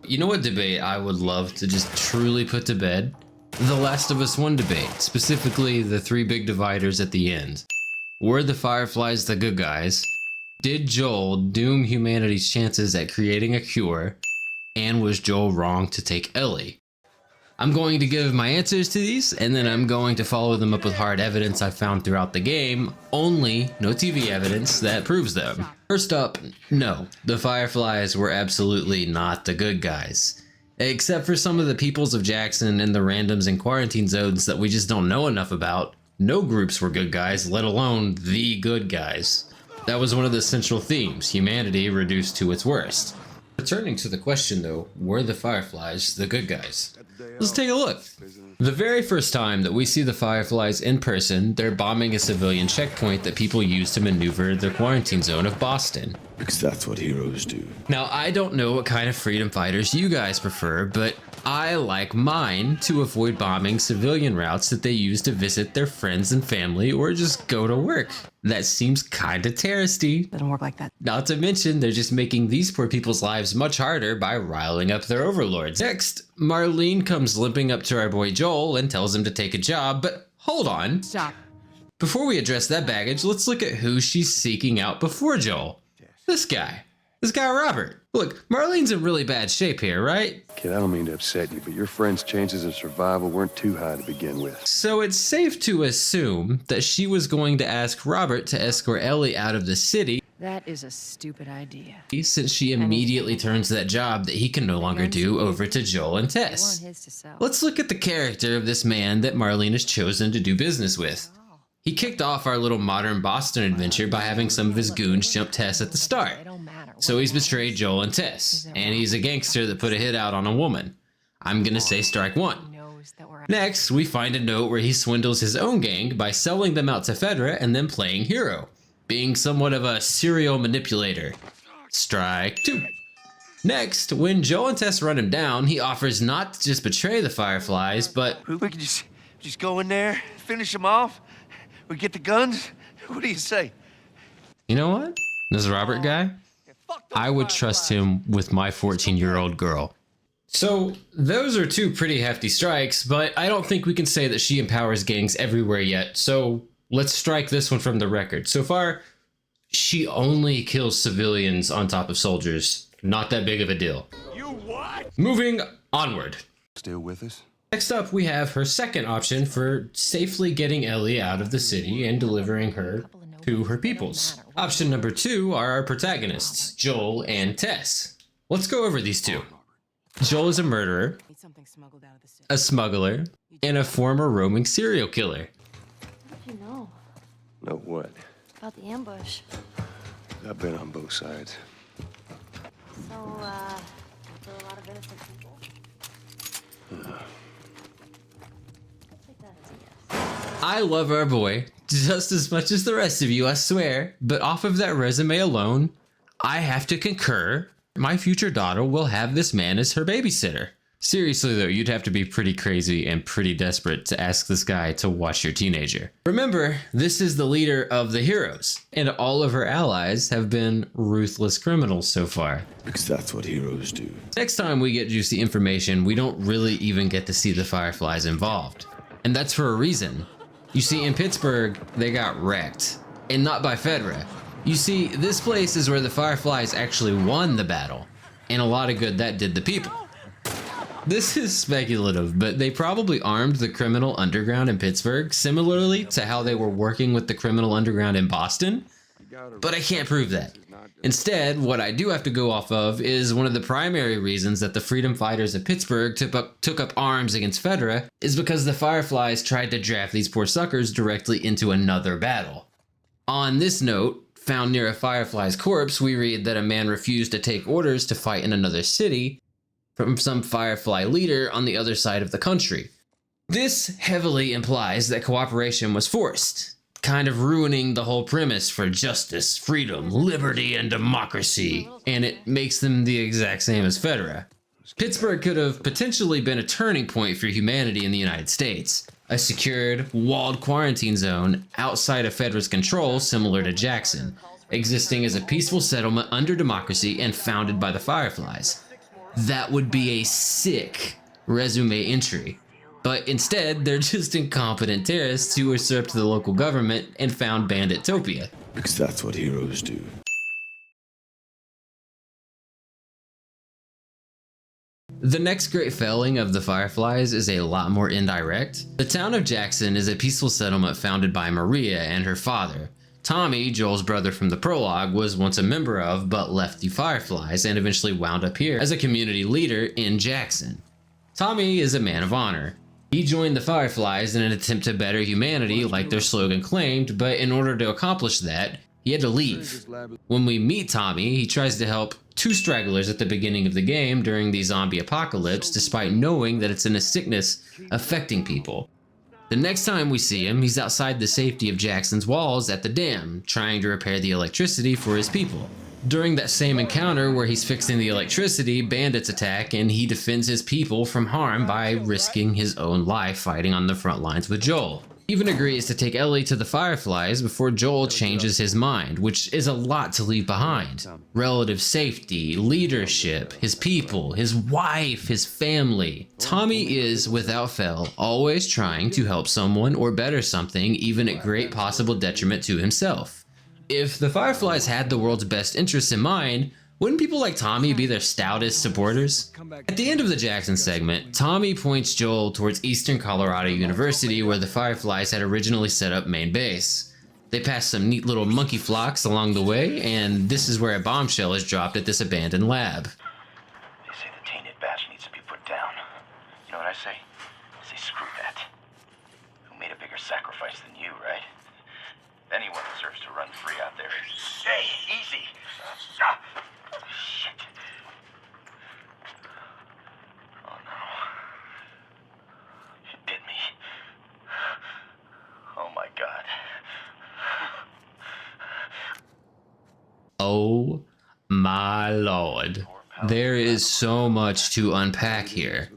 You know what debate I would love to just truly put to bed? The Last of Us 1 debate, specifically the three big dividers at the end. Were the Fireflies the good guys? Did Joel doom humanity's chances at creating a cure? And was Joel wrong to take Ellie? I'm going to give my answers to these, and then I'm going to follow them up with hard evidence I found throughout the game, only no TV evidence that proves them. First up, no, the Fireflies were absolutely not the good guys. Except for some of the peoples of Jackson and the randoms in quarantine zones that we just don't know enough about, no groups were good guys, let alone the good guys. That was one of the central themes, humanity reduced to its worst. Returning to the question though, were the Fireflies the good guys? Let's take a look. The very first time that we see the Fireflies in person, they're bombing a civilian checkpoint that people use to maneuver the quarantine zone of Boston. Because that's what heroes do. Now, I don't know what kind of freedom fighters you guys prefer, but I like mine to avoid bombing civilian routes that they use to visit their friends and family or just go to work. That seems kinda terroristy. Doesn't work like that. Not to mention, they're just making these poor people's lives much harder by riling up their overlords. Next, Marlene comes limping up to our boy Joel and tells him to take a job, but hold on. Stop. Before we address that baggage, let's look at who she's seeking out before Joel. This guy Robert. Look, Marlene's in really bad shape here, right? Kid, I don't mean to upset you, but your friend's chances of survival weren't too high to begin with. So it's safe to assume that she was going to ask Robert to escort Ellie out of the city. That is a stupid idea. Since she immediately turns that job that he can no longer do over to Joel and Tess. Let's look at the character of this man that Marlene has chosen to do business with. He kicked off our little modern Boston adventure by having some of his goons jump Tess at the start. So he's betrayed Joel and Tess, and he's a gangster that put a hit out on a woman. I'm gonna say strike one. Next, we find a note where he swindles his own gang by selling them out to Fedra and then playing hero, being somewhat of a serial manipulator. Strike two. Next, when Joel and Tess run him down, he offers not to just betray the Fireflies, but we could just go in there, finish them off. We get the guns. What do you say? You know what? This Robert guy, I would trust him with my 14-year-old girl. So those are two pretty hefty strikes, but I don't think we can say that she empowers gangs everywhere yet. So let's strike this one from the record. So far, she only kills civilians on top of soldiers. Not that big of a deal. You what? Moving onward. Still with us? Next up, we have her second option for safely getting Ellie out of the city and delivering her to her peoples. Option number two are our protagonists, Joel and Tess. Let's go over these two. Joel is a murderer, a smuggler, and a former roaming serial killer. What do you know Know what? about the ambush? I've been on both sides. So, there were a lot of innocent people. Take that as a yes. I love our boy just as much as the rest of you, I swear, but off of that resume alone, I have to concur. My future daughter will have this man as her babysitter. Seriously though, you'd have to be pretty crazy and pretty desperate to ask this guy to watch your teenager. Remember, this is the leader of the heroes, and all of her allies have been ruthless criminals so far. Because that's what heroes do. Next time we get juicy information, we don't really even get to see the Fireflies involved. And that's for a reason. You see, in Pittsburgh, they got wrecked. And not by Fedra. You see, this place is where the Fireflies actually won the battle. And a lot of good that did the people. This is speculative, but they probably armed the criminal underground in Pittsburgh similarly to how they were working with the criminal underground in Boston. But I can't prove that. Instead, what I do have to go off of is one of the primary reasons that the freedom fighters of Pittsburgh took up arms against Fedra is because the Fireflies tried to draft these poor suckers directly into another battle. On this note, found near a Firefly's corpse, we read that a man refused to take orders to fight in another city from some Firefly leader on the other side of the country. This heavily implies that cooperation was forced, kind of ruining the whole premise for justice, freedom, liberty, and democracy, and it makes them the exact same as Fedra. Pittsburgh could have potentially been a turning point for humanity in the United States, a secured, walled quarantine zone outside of Fedra's control similar to Jackson, existing as a peaceful settlement under democracy and founded by the Fireflies. That would be a sick resume entry. But instead, they're just incompetent terrorists who usurped the local government and found Banditopia. Because that's what heroes do. The next great failing of the Fireflies is a lot more indirect. The town of Jackson is a peaceful settlement founded by Maria and her father. Tommy, Joel's brother from the prologue, was once a member of, but left the Fireflies and eventually wound up here as a community leader in Jackson. Tommy is a man of honor. He joined the Fireflies in an attempt to better humanity like their slogan claimed, but in order to accomplish that, he had to leave. When we meet Tommy, he tries to help two stragglers at the beginning of the game during the zombie apocalypse despite knowing that it's a sickness affecting people. The next time we see him, he's outside the safety of Jackson's walls at the dam, trying to repair the electricity for his people. During that same encounter where he's fixing the electricity, bandits attack and he defends his people from harm by risking his own life fighting on the front lines with Joel. He even agrees to take Ellie to the Fireflies before Joel changes his mind, which is a lot to leave behind. Relative safety, leadership, his people, his wife, his family. Tommy is, without fail, always trying to help someone or better something, even at great possible detriment to himself. If the Fireflies had the world's best interests in mind, wouldn't people like Tommy be their stoutest supporters? At the end of the Jackson segment, Tommy points Joel towards Eastern Colorado University where the Fireflies had originally set up main base. They pass some neat little monkey flocks along the way, and this is where a bombshell is dropped at this abandoned lab. They say the tainted batch needs to be put down. You know what I say? I say screw that. Who made a bigger sacrifice than you, right? Anyone deserves to run free out there. Hey, easy! Shit. Oh no. It bit me. Oh my god. Oh my lord. There is so much to unpack here.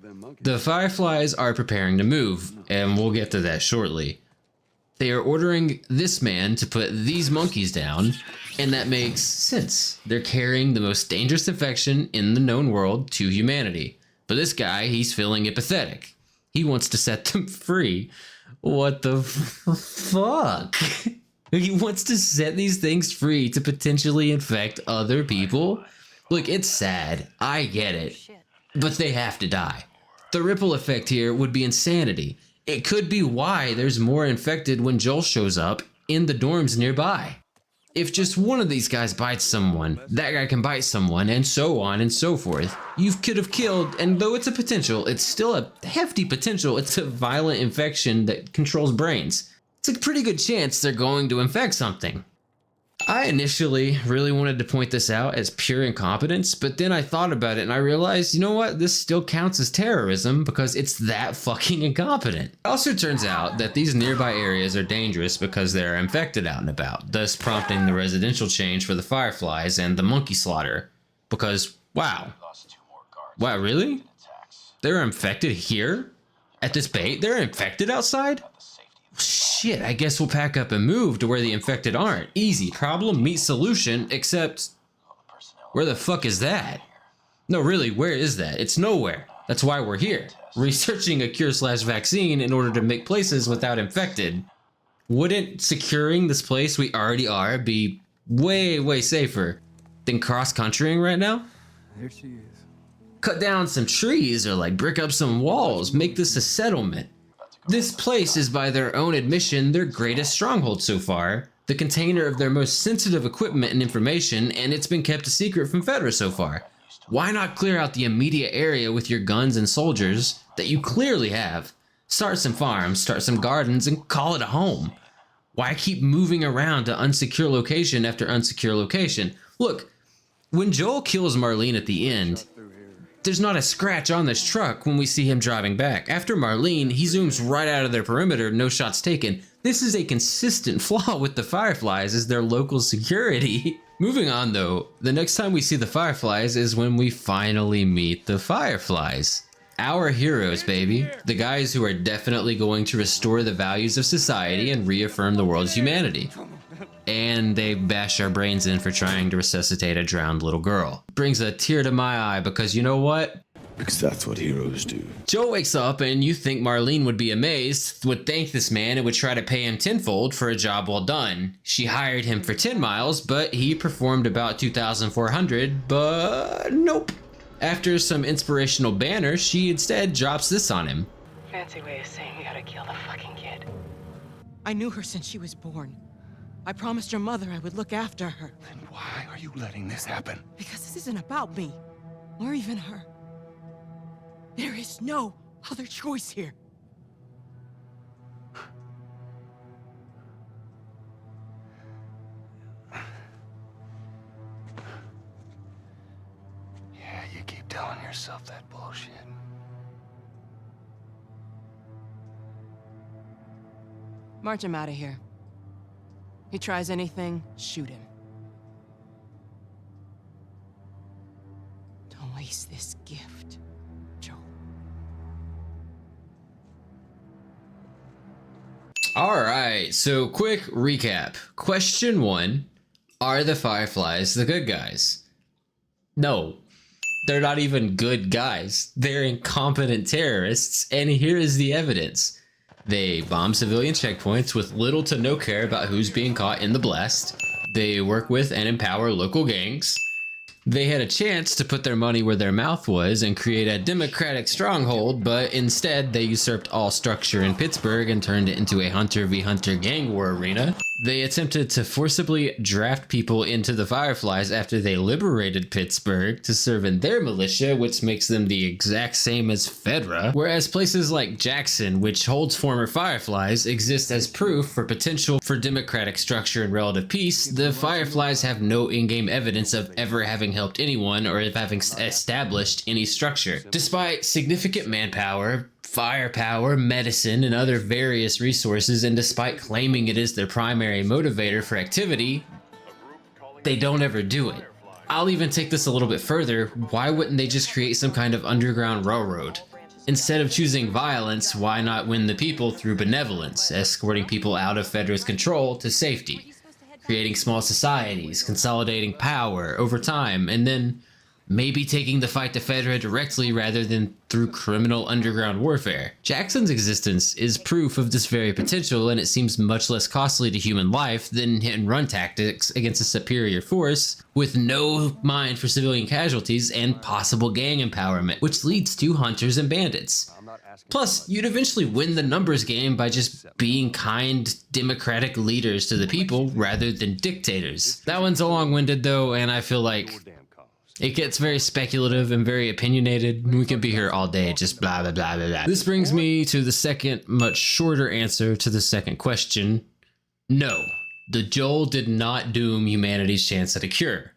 The Fireflies are preparing to move, and we'll get to that shortly. They are ordering this man to put these monkeys down, and that makes sense. They're carrying the most dangerous infection in the known world to humanity. But this guy, he's feeling apathetic. He wants to set them free. What the fuck? He wants to set these things free to potentially infect other people? Look, it's sad. I get it. But they have to die. The ripple effect here would be insanity. It could be why there's more infected when Joel shows up in the dorms nearby. If just one of these guys bites someone, that guy can bite someone, and so on and so forth. You could have killed, and though it's a potential, it's still a hefty potential. It's a violent infection that controls brains. It's a pretty good chance they're going to infect something. I initially really wanted to point this out as pure incompetence, but then I thought about it and I realized, you know what, this still counts as terrorism because it's that fucking incompetent. It also turns out that these nearby areas are dangerous because they're infected out and about, thus prompting the residential change for the Fireflies and the monkey slaughter. Because, wow. Wow, really? They're infected here? At this bait? They're infected outside? Shit, I guess we'll pack up and move to where the infected aren't. Easy, problem meets solution, except... where the fuck is that? No, really, where is that? It's nowhere. That's why we're here. Researching a cure/vaccine in order to make places without infected. Wouldn't securing this place we already are be way, way safer than cross-countrying right now? There she is. Cut down some trees or like brick up some walls, make this a settlement. This place is, by their own admission, their greatest stronghold so far, the container of their most sensitive equipment and information, and it's been kept a secret from Fedra so far. Why not clear out the immediate area with your guns and soldiers that you clearly have? Start some farms, start some gardens, and call it a home. Why keep moving around to unsecure location after unsecure location? Look, when Joel kills Marlene at the end, there's not a scratch on this truck when we see him driving back. After Marlene, he zooms right out of their perimeter, no shots taken. This is a consistent flaw with the Fireflies as their local security. Moving on though, the next time we see the Fireflies is when we finally meet the Fireflies. Our heroes, baby. The guys who are definitely going to restore the values of society and reaffirm the world's humanity. And they bash our brains in for trying to resuscitate a drowned little girl. Brings a tear to my eye because you know what? Because that's what heroes do. Joel wakes up and you think Marlene would be amazed, would thank this man and would try to pay him tenfold for a job well done. She hired him for 10 miles, but he performed about 2,400, but nope. After some inspirational banner, she instead drops this on him. Fancy way of saying you gotta kill the fucking kid. I knew her since she was born. I promised your mother I would look after her. Then why are you letting this happen? Because this isn't about me, or even her. There is no other choice here. Yeah, you keep telling yourself that bullshit. March him out of here. He tries anything, shoot him. Don't waste this gift, Joel. All right, so quick recap. Question 1, are the Fireflies the good guys? No, they're not even good guys. They're incompetent terrorists, and here is the evidence. They bomb civilian checkpoints with little to no care about who's being caught in the blast. They work with and empower local gangs. They had a chance to put their money where their mouth was and create a democratic stronghold, but instead they usurped all structure in Pittsburgh and turned it into a hunter v hunter gang war arena. They attempted to forcibly draft people into the Fireflies after they liberated Pittsburgh to serve in their militia, which makes them the exact same as Fedra, whereas places like Jackson, which holds former Fireflies, exist as proof for potential for democratic structure and relative peace. The Fireflies have no in-game evidence of ever having helped anyone or of having established any structure. Despite significant manpower, firepower, medicine, and other various resources, and despite claiming it is their primary motivator for activity, they don't ever do it. I'll even take this a little bit further. Why wouldn't they just create some kind of underground railroad? Instead of choosing violence, why not win the people through benevolence, escorting people out of Fedra's control to safety, creating small societies, consolidating power over time, and then maybe taking the fight to Fedra directly rather than through criminal underground warfare. Jackson's existence is proof of this very potential, and it seems much less costly to human life than hit-and-run tactics against a superior force with no mind for civilian casualties and possible gang empowerment, which leads to hunters and bandits. Plus, you'd eventually win the numbers game by just being kind, democratic leaders to the people rather than dictators. That one's a long-winded though, and I feel like it gets very speculative and very opinionated. We can be here all day, just blah, blah, blah, blah, blah. This brings me to the second, much shorter answer to the second question. No, the Joel did not doom humanity's chance at a cure.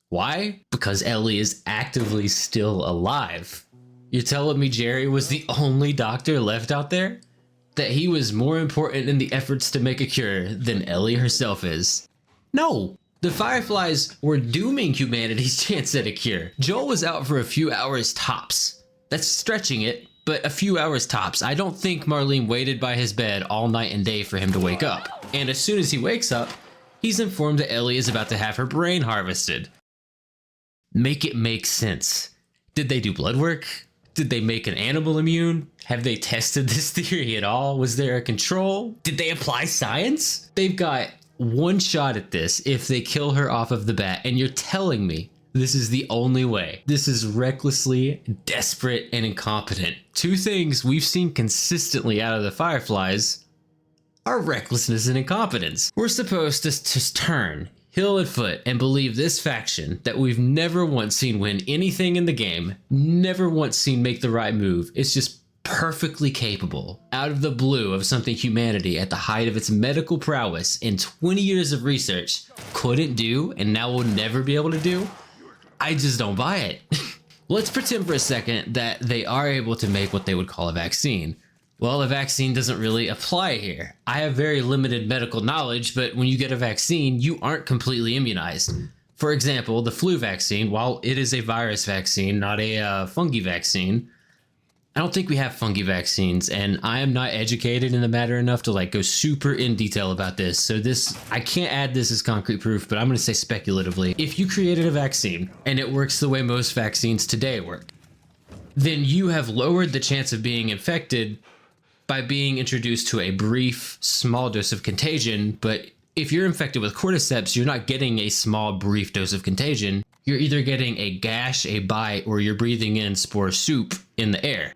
Why? Because Ellie is actively still alive. You're telling me Jerry was the only doctor left out there? That he was more important in the efforts to make a cure than Ellie herself is? No. The Fireflies were dooming humanity's chance at a cure. Joel was out for a few hours tops. That's stretching it, but a few hours tops. I don't think Marlene waited by his bed all night and day for him to wake up. And as soon as he wakes up, he's informed that Ellie is about to have her brain harvested. Make it make sense. Did they do blood work? Did they make an animal immune? Have they tested this theory at all? Was there a control? Did they apply science? They've got one shot at this if they kill her off of the bat, and you're telling me this is the only way. This is recklessly desperate and incompetent. Two things we've seen consistently out of the Fireflies are recklessness and incompetence. We're supposed to just turn heel and foot and believe this faction that we've never once seen win anything in the game, never once seen make the right move. It's just perfectly capable, out of the blue, of something humanity at the height of its medical prowess in 20 years of research couldn't do and now will never be able to do. I just don't buy it. Let's pretend for a second that they are able to make what they would call a vaccine. Well, a vaccine doesn't really apply here. I have very limited medical knowledge, but when you get a vaccine, you aren't completely immunized. For example, the flu vaccine, while it is a virus vaccine, not a fungi vaccine, I don't think we have fungi vaccines, and I am not educated in the matter enough to like go super in detail about this. So I can't add this as concrete proof, but I'm going to say speculatively, if you created a vaccine and it works the way most vaccines today work, then you have lowered the chance of being infected by being introduced to a brief, small dose of contagion. But if you're infected with cordyceps, you're not getting a small, brief dose of contagion. You're either getting a gash, a bite, or you're breathing in spore soup in the air.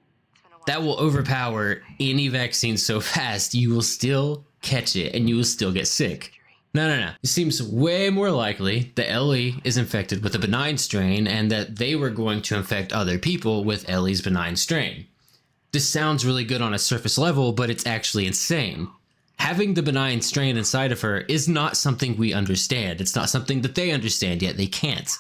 That will overpower any vaccine so fast, you will still catch it and you will still get sick. No. It seems way more likely that Ellie is infected with a benign strain and that they were going to infect other people with Ellie's benign strain. This sounds really good on a surface level, but it's actually insane. Having the benign strain inside of her is not something we understand. It's not something that they understand yet. They can't.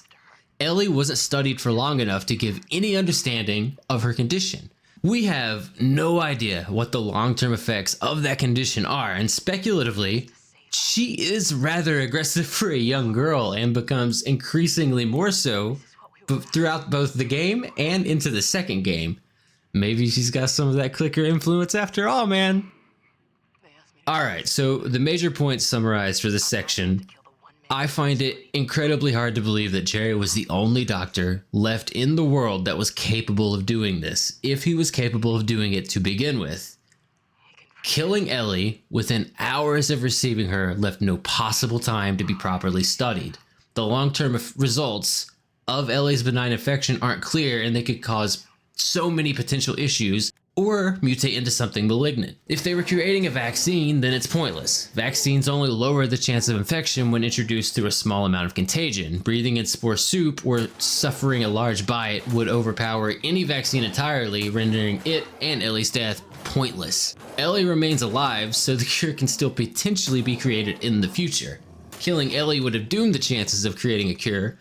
Ellie wasn't studied for long enough to give any understanding of her condition. We have no idea what the long-term effects of that condition are, and speculatively, she is rather aggressive for a young girl and becomes increasingly more so throughout both the game and into the second game. Maybe she's got some of that clicker influence after all, man. Alright, so the major points summarized for this section. I find it incredibly hard to believe that Jerry was the only doctor left in the world that was capable of doing this, if he was capable of doing it to begin with. Killing Ellie within hours of receiving her left no possible time to be properly studied. The long-term results of Ellie's benign infection aren't clear, and they could cause so many potential issues or mutate into something malignant. If they were creating a vaccine, then it's pointless. Vaccines only lower the chance of infection when introduced through a small amount of contagion. Breathing in spore soup or suffering a large bite would overpower any vaccine entirely, rendering it and Ellie's death pointless. Ellie remains alive, so the cure can still potentially be created in the future. Killing Ellie would have doomed the chances of creating a cure,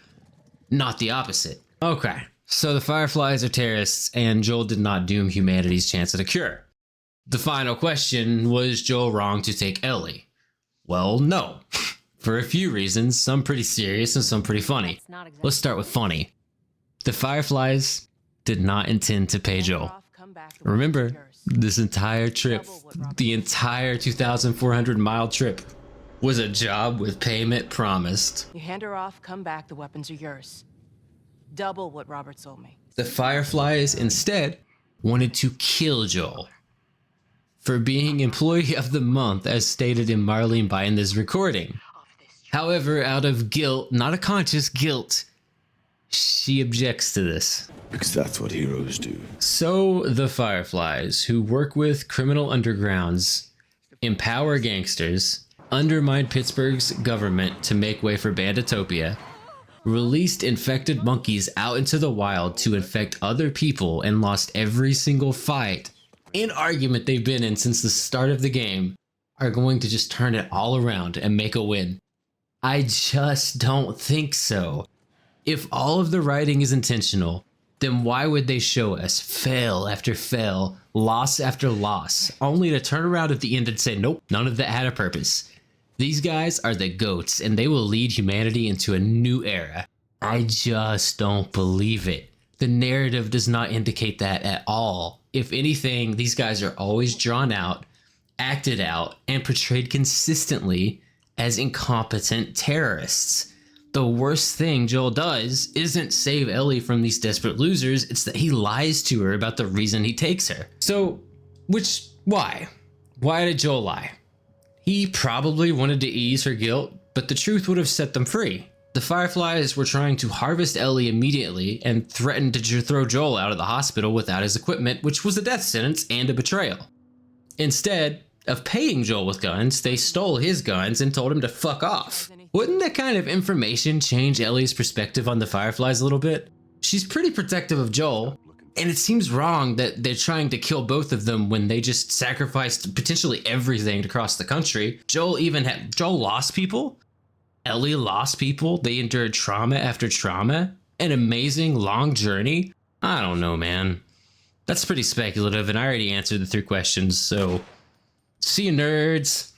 not the opposite. Okay. So the Fireflies are terrorists, and Joel did not doom humanity's chance at a cure. The final question, was Joel wrong to take Ellie? Well, no. For a few reasons, some pretty serious and some pretty funny. Let's start with funny. The Fireflies did not intend to pay Joel. Remember, this entire trip, the entire 2,400-mile trip, was a job with payment promised. You hand her off, come back, the weapons are yours. Double what Robert sold me. The Fireflies instead wanted to kill Joel for being Employee of the Month, as stated in Marlene Bynder's recording. However, out of guilt, not a conscious guilt, she objects to this. Because that's what heroes do. So the Fireflies, who work with criminal undergrounds, empower gangsters, undermine Pittsburgh's government to make way for Banditopia, released infected monkeys out into the wild to infect other people, and lost every single fight and argument they've been in since the start of the game, are going to just turn it all around and make a win. I just don't think so. If all of the writing is intentional, then why would they show us fail after fail, loss after loss, only to turn around at the end and say, nope, none of that had a purpose? These guys are the GOATs, and they will lead humanity into a new era. I just don't believe it. The narrative does not indicate that at all. If anything, these guys are always drawn out, acted out, and portrayed consistently as incompetent terrorists. The worst thing Joel does isn't save Ellie from these desperate losers, it's that he lies to her about the reason he takes her. So, why? Why did Joel lie? He probably wanted to ease her guilt, but the truth would have set them free. The Fireflies were trying to harvest Ellie immediately and threatened to throw Joel out of the hospital without his equipment, which was a death sentence and a betrayal. Instead of paying Joel with guns, they stole his guns and told him to fuck off. Wouldn't that kind of information change Ellie's perspective on the Fireflies a little bit? She's pretty protective of Joel, and it seems wrong that they're trying to kill both of them when they just sacrificed potentially everything to cross the country. Joel lost people. Ellie lost people. They endured trauma after trauma. An amazing long journey. I don't know, man. That's pretty speculative, and I already answered the 3 questions, so see you, nerds.